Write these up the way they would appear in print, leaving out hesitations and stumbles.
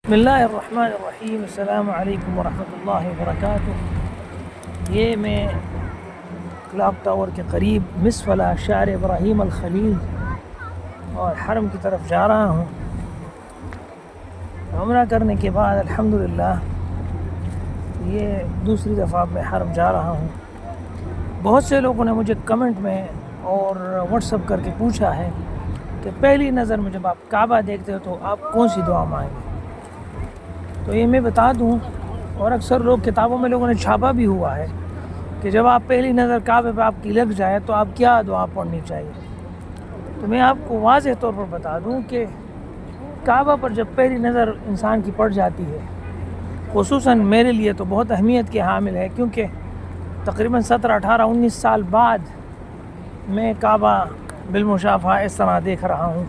بسم اللہ الرحمن الرحیم، السلام علیکم ورحمۃ اللہ وبرکاتہ۔ یہ میں کلاک ٹاور کے قریب مسفلا شعر ابراہیم الخلیل اور حرم کی طرف جا رہا ہوں۔ عمرہ کرنے کے بعد الحمدللہ یہ دوسری دفعہ میں حرم جا رہا ہوں۔ بہت سے لوگوں نے مجھے کمنٹ میں اور واٹس اپ کر کے پوچھا ہے کہ پہلی نظر میں جب آپ کعبہ دیکھتے ہو تو آپ کون سی دعا مانگیں؟ تو یہ میں بتا دوں، اور اکثر لوگ کتابوں میں لوگوں نے چھاپا بھی ہوا ہے کہ جب آپ پہلی نظر کعبے پہ آپ کی لگ جائے تو آپ کیا دعا پڑھنی چاہیے۔ تو میں آپ کو واضح طور پر بتا دوں کہ کعبہ پر جب پہلی نظر انسان کی پڑ جاتی ہے، خصوصاً میرے لیے تو بہت اہمیت کے حامل ہے، کیونکہ تقریباً 17 18 19 سال بعد میں کعبہ بالمشافہہ اس طرح دیکھ رہا ہوں۔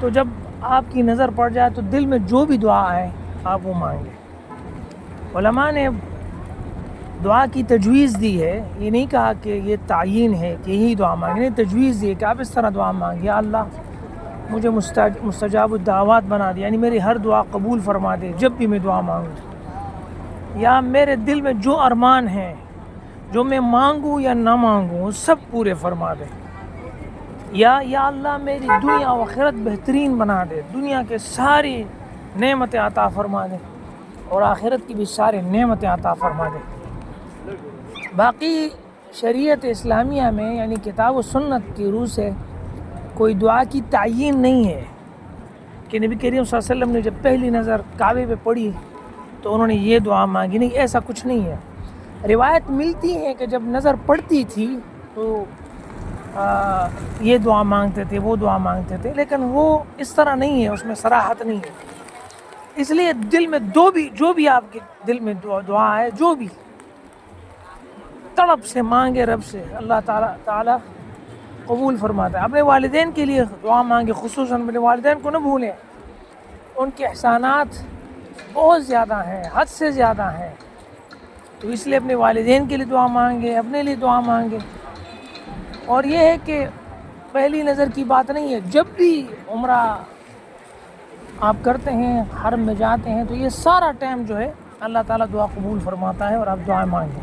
تو جب آپ کی نظر پڑ جائے تو دل میں جو بھی دعا آئے آپ وہ مانگیں۔ علماء نے دعا کی تجویز دی ہے، یہ نہیں کہا کہ یہ تعیین ہے کہ یہی دعا مانگیں، تجویز دی ہے کہ آپ اس طرح دعا مانگیں: یا اللہ مجھے مستجاب الدعوات بنا دے، یعنی میری ہر دعا قبول فرما دے جب بھی میں دعا مانگوں، یا میرے دل میں جو ارمان ہیں جو میں مانگوں یا نہ مانگوں سب پورے فرما دے، یا اللہ میری دنیا و آخرت بہترین بنا دے، دنیا کے ساری نعمتیں عطا فرما دے اور آخرت کی بھی سارے نعمتیں عطا فرما دے۔ باقی شریعت اسلامیہ میں یعنی کتاب و سنت کی روح سے کوئی دعا کی تعیین نہیں ہے کہ نبی کریم صلی اللہ علیہ وسلم نے جب پہلی نظر کعبے پہ پڑی تو انہوں نے یہ دعا مانگی، نہیں، ایسا کچھ نہیں ہے۔ روایت ملتی ہے کہ جب نظر پڑتی تھی تو یہ دعا مانگتے تھے، وہ دعا مانگتے تھے، لیکن وہ اس طرح نہیں ہے، اس میں صراحت نہیں ہے۔ اس لیے دل میں جو بھی آپ کے دل میں دعا ہے، جو بھی طلب سے مانگے رب سے، اللہ تعالیٰ قبول فرماتا ہے۔ اپنے والدین کے لیے دعا مانگے، خصوصاً اپنے والدین کو نہ بھولیں، ان کے احسانات بہت زیادہ ہیں، حد سے زیادہ ہیں، تو اس لیے اپنے والدین کے لیے دعا مانگے، اپنے لیے دعا مانگے۔ اور یہ ہے کہ پہلی نظر کی بات نہیں ہے، جب بھی عمرہ آپ کرتے ہیں، حرم میں جاتے ہیں، تو یہ سارا ٹائم جو ہے اللہ تعالیٰ دعا قبول فرماتا ہے اور آپ دعائیں مانگیں۔